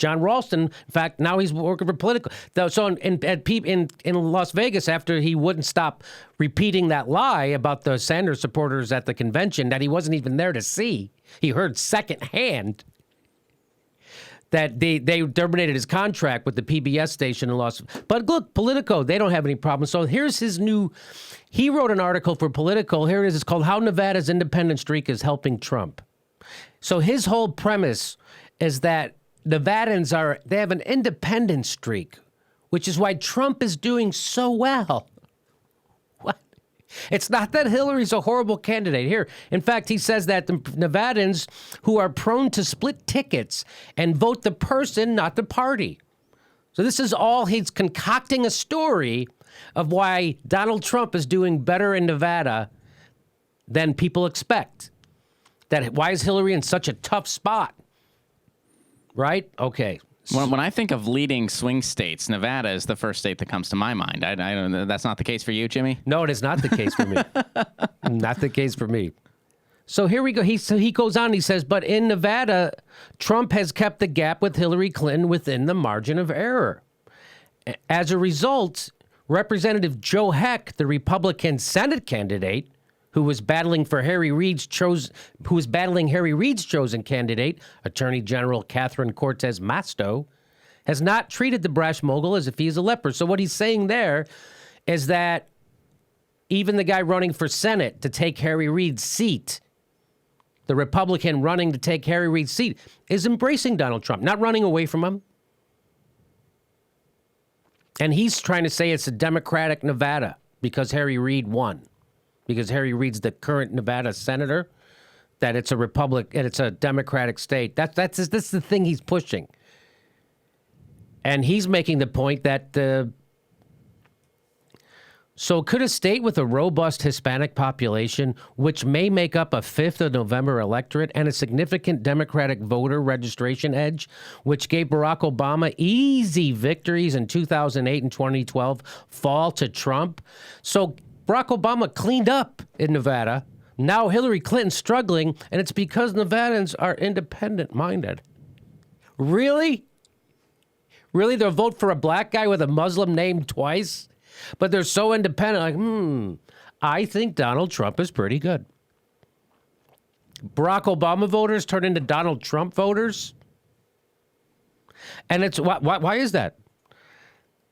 Jon Ralston, in fact, now he's working for Politico. So in Las Vegas, after he wouldn't stop repeating that lie about the Sanders supporters at the convention that he wasn't even there to see, he heard secondhand that they terminated his contract with the PBS station in Las Vegas. But look, Politico, they don't have any problems. So here's his new, he wrote an article for Politico. Here it is. It's called How Nevada's Independent Streak is Helping Trump. So his whole premise is that Nevadans they have an independent streak, which is why Trump is doing so well. What? It's not that Hillary's a horrible candidate. Here, in fact, he says that the Nevadans who are prone to split tickets and vote the person, not the party. So this is all, he's concocting a story of why Donald Trump is doing better in Nevada than people expect. Why is Hillary in such a tough spot? Right? Okay. When I think of leading swing states, Nevada is the first state that comes to my mind. I don't know. That's not the case for you, Jimmy? No, it is not the case for me. Not the case for me. So here we go. He goes on. He says, but in Nevada, Trump has kept the gap with Hillary Clinton within the margin of error. As a result, Representative Joe Heck, the Republican Senate candidate, who was battling Harry Reid's chosen candidate, Attorney General Catherine Cortez Masto, has not treated the brash mogul as if he is a leper. So what he's saying there is that even the guy running for Senate to take Harry Reid's seat, the Republican running to take Harry Reid's seat, is embracing Donald Trump, not running away from him. And he's trying to say it's a Democratic Nevada because Harry Reid won. Because Harry Reid's the current Nevada senator, that it's a Democratic state. That's the thing he's pushing. And he's making the point that so could a state with a robust Hispanic population, which may make up a fifth of the November electorate and a significant Democratic voter registration edge, which gave Barack Obama easy victories in 2008 and 2012, fall to Trump? So Barack Obama cleaned up in Nevada. Now Hillary Clinton's struggling, and it's because Nevadans are independent-minded. Really? Really? They'll vote for a black guy with a Muslim name twice? But they're so independent, like, I think Donald Trump is pretty good. Barack Obama voters turn into Donald Trump voters? And it's why is that?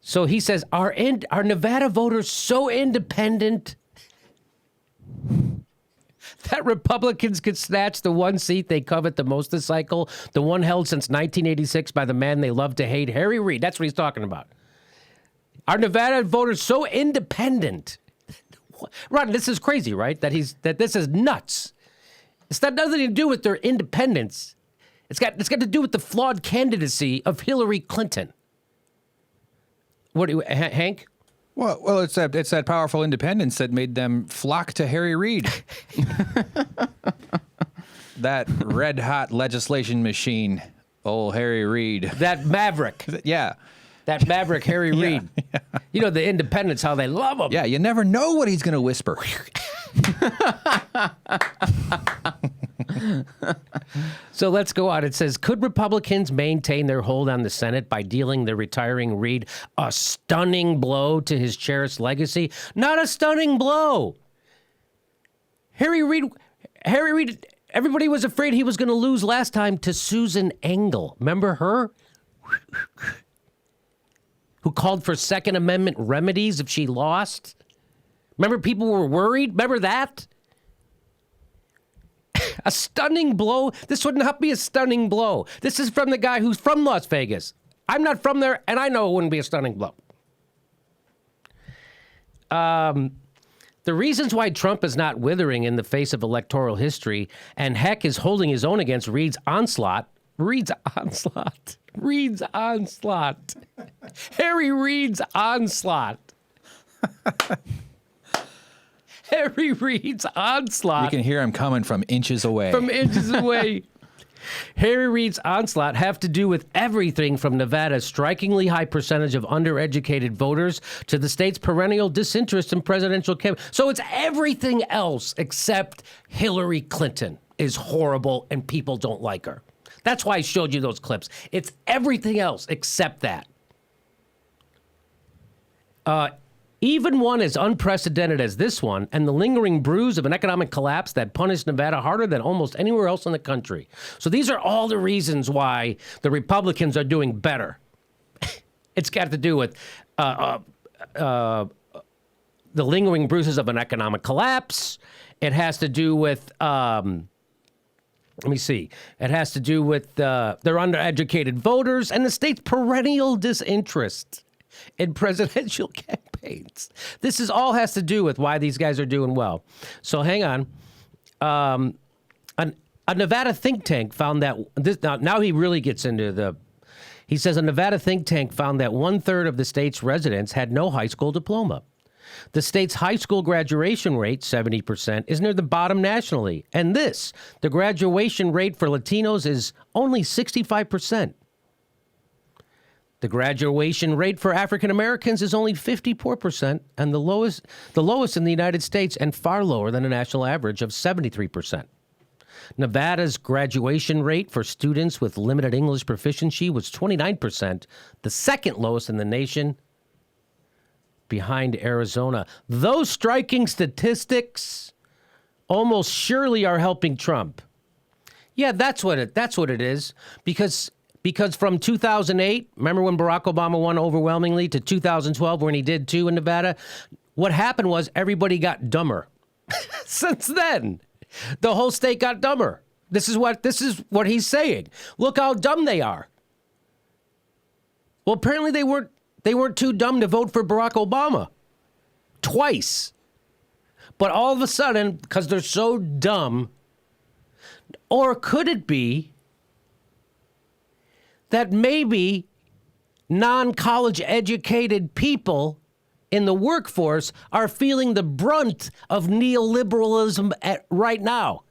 So he says, are Nevada voters so independent that Republicans could snatch the one seat they covet the most this cycle, the one held since 1986 by the man they love to hate, Harry Reid? That's what he's talking about. Are Nevada voters so independent? Ron, this is crazy, right? That this is nuts. It's got nothing to do with their independence. It's got to do with the flawed candidacy of Hillary Clinton. What do you, Hank? Well, it's that powerful independence that made them flock to Harry Reid. That red-hot legislation machine, old Harry Reid. That maverick. Yeah. That maverick Harry Reid. Yeah. You know, the independents, how they love him. Yeah, you never know what he's going to whisper. So let's go on. It says, could Republicans maintain their hold on the Senate by dealing the retiring Reid a stunning blow to his cherished legacy? Not a stunning blow. Harry Reid, everybody was afraid he was going to lose last time to Susan Engel. Remember her? Who called for Second Amendment remedies if she lost? Remember people were worried? Remember that? A stunning blow? This would not be a stunning blow. This is from the guy who's from Las Vegas. I'm not from there, and I know it wouldn't be a stunning blow. The reasons why Trump is not withering in the face of electoral history, and Heck is holding his own against Reid's onslaught. Harry Reid's onslaught. Harry Reid's onslaught. You can hear him coming from inches away. Harry Reid's onslaught have to do with everything from Nevada's strikingly high percentage of undereducated voters to the state's perennial disinterest in presidential campaigns. So it's everything else except Hillary Clinton is horrible and people don't like her. That's why I showed you those clips. It's everything else except that. Even one as unprecedented as this one, and the lingering bruise of an economic collapse that punished Nevada harder than almost anywhere else in the country. So these are all the reasons why the Republicans are doing better. It's got to do with the lingering bruises of an economic collapse. It has to do with, let me see. It has to do with their undereducated voters and the state's perennial disinterest in presidential campaigns. This is all has to do with why these guys are doing well. So hang on. A Nevada think tank found that this now he really gets into the. He says a Nevada think tank found that 1/3 of the state's residents had no high school diploma. The state's high school graduation rate, 70%, is near the bottom nationally. And the graduation rate for Latinos is only 65%. The graduation rate for African Americans is only 54%, and the lowest in the United States, and far lower than a national average of 73%. Nevada's graduation rate for students with limited English proficiency was 29%, the second lowest in the nation, behind Arizona. Those striking statistics almost surely are helping Trump. Yeah, that's what it is. Because from 2008, remember when Barack Obama won overwhelmingly, to 2012 when he did too in Nevada, what happened was everybody got dumber. Since then, the whole state got dumber. This is what he's saying. Look how dumb they are. Well, apparently they weren't too dumb to vote for Barack Obama twice. But all of a sudden, because they're so dumb, or could it be that maybe non-college educated people in the workforce are feeling the brunt of neoliberalism right now,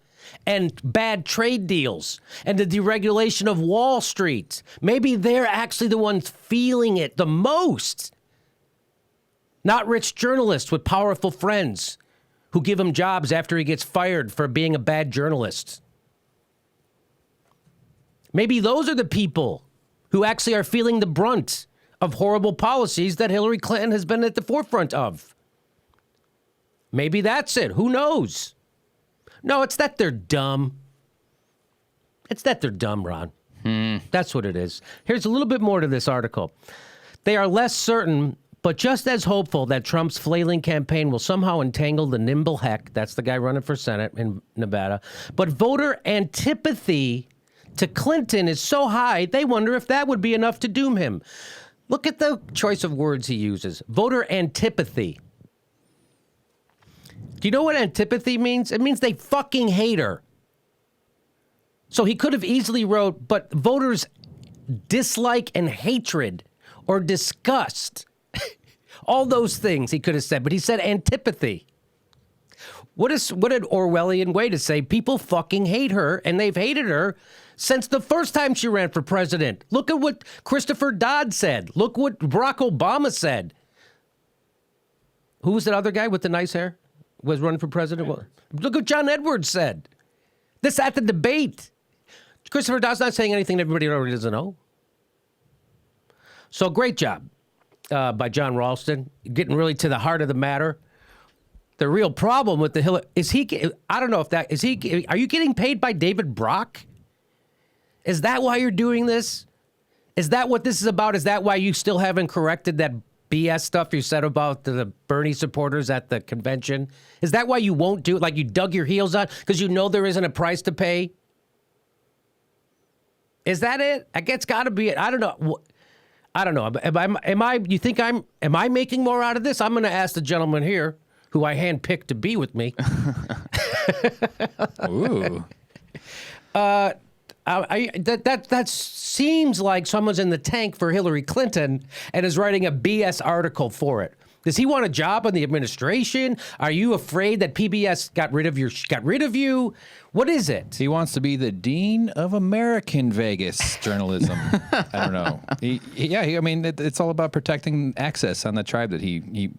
and bad trade deals and the deregulation of Wall Street? Maybe they're actually the ones feeling it the most. Not rich journalists with powerful friends who give him jobs after he gets fired for being a bad journalist. Maybe those are the people who actually are feeling the brunt of horrible policies that Hillary Clinton has been at the forefront of. Maybe that's it. Who knows? No, it's that they're dumb. It's that they're dumb, Ron. That's what it is. Here's a little bit more to this article. They are less certain, but just as hopeful, that Trump's flailing campaign will somehow entangle the nimble Heck, that's the guy running for Senate in Nevada, but voter antipathy to Clinton is so high, they wonder if that would be enough to doom him. Look at the choice of words he uses. Voter antipathy. Do you know what antipathy means? It means they fucking hate her. So he could have easily wrote, but voters dislike and hatred or disgust. All those things he could have said, but he said antipathy. What an Orwellian way to say people fucking hate her, and they've hated her since the first time she ran for president. Look at what Christopher Dodd said. Look what Barack Obama said. Who was that other guy with the nice hair? Was running for president? Well, look what John Edwards said. This at the debate. Christopher Dodd's not saying anything that everybody already doesn't know. So great job by Jon Ralston, getting really to the heart of the matter. The real problem with the Hillary is I don't know if that is he. Are you getting paid by David Brock? Is that why you're doing this? Is that what this is about? Is that why you still haven't corrected that BS stuff you said about the Bernie supporters at the convention? Is that why you won't do it? Like you dug your heels on because you know there isn't a price to pay? Is that it? I guess it's got to be it. I don't know. I don't know. Am I? You think am I making more out of this? I'm going to ask the gentleman here, who I handpicked to be with me. Ooh. That seems like someone's in the tank for Hillary Clinton and is writing a BS article for it. Does he want a job in the administration? Are you afraid that PBS got rid of you? What is it? He wants to be the dean of American Vegas journalism. I don't know. I mean, it's all about protecting access on the tribe that he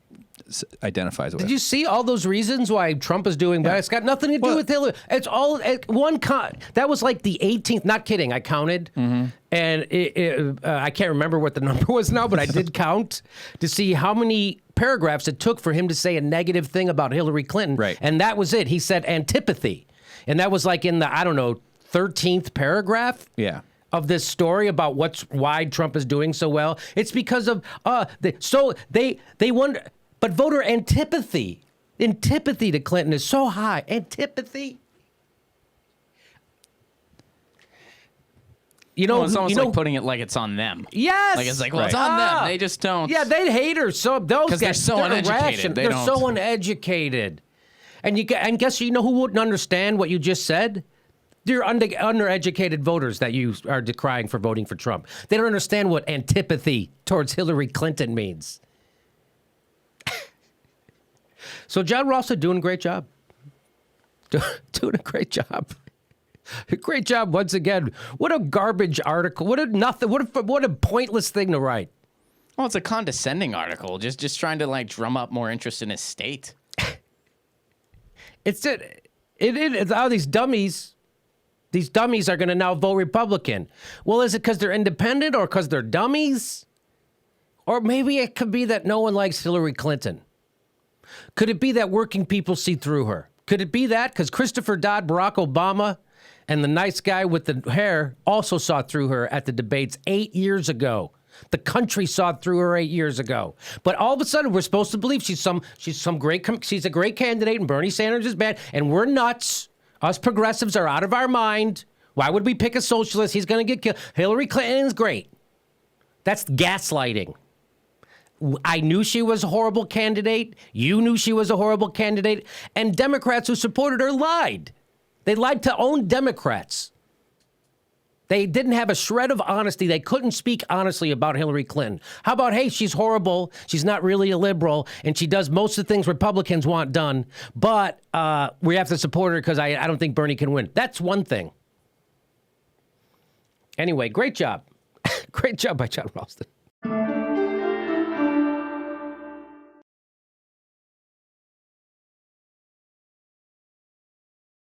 identifies with. Did you see all those reasons why Trump is doing bad? It's got nothing to do with Hillary. It's all that was like the 18th. Not kidding. I counted, and I can't remember what the number was now, but I did count to see how many paragraphs it took for him to say a negative thing about Hillary Clinton. Right. And that was it. He said antipathy, and that was like in the 13th paragraph. Yeah. Of this story about why Trump is doing so well. It's because of they wonder, but voter antipathy to Clinton is so high. Antipathy. It's almost like putting it like it's on them. Yes. Like it's like, well, it's on them. They just don't. Yeah, they hate her. So those guys, they're so uneducated. They're so uneducated. And guess you know who wouldn't understand what you just said? They're undereducated voters that you are decrying for voting for Trump. They don't understand what antipathy towards Hillary Clinton means. So Jon Ralston doing a great job. Doing a great job. Great job once again. What a garbage article. What a pointless thing to write. Well, it's a condescending article. Just trying to like drum up more interest in his state. It's how these dummies. These dummies are going to now vote Republican. Well, is it because they're independent or because they're dummies? Or maybe it could be that no one likes Hillary Clinton. Could it be that working people see through her? Could it be that? Because Christopher Dodd, Barack Obama, and the nice guy with the hair also saw through her at the debates 8 years ago. The country saw through her 8 years ago. But all of a sudden, we're supposed to believe she's a great candidate and Bernie Sanders is bad, and we're nuts. Us progressives are out of our mind. Why would we pick a socialist? He's going to get killed. Hillary Clinton is great. That's gaslighting. I knew she was a horrible candidate. You knew she was a horrible candidate. And Democrats who supported her lied. They lied to own Democrats. They didn't have a shred of honesty. They couldn't speak honestly about Hillary Clinton. How about, hey, she's horrible. She's not really a liberal, and she does most of the things Republicans want done. But we have to support her because I don't think Bernie can win. That's one thing. Anyway, great job. Great job by Jon Ralston.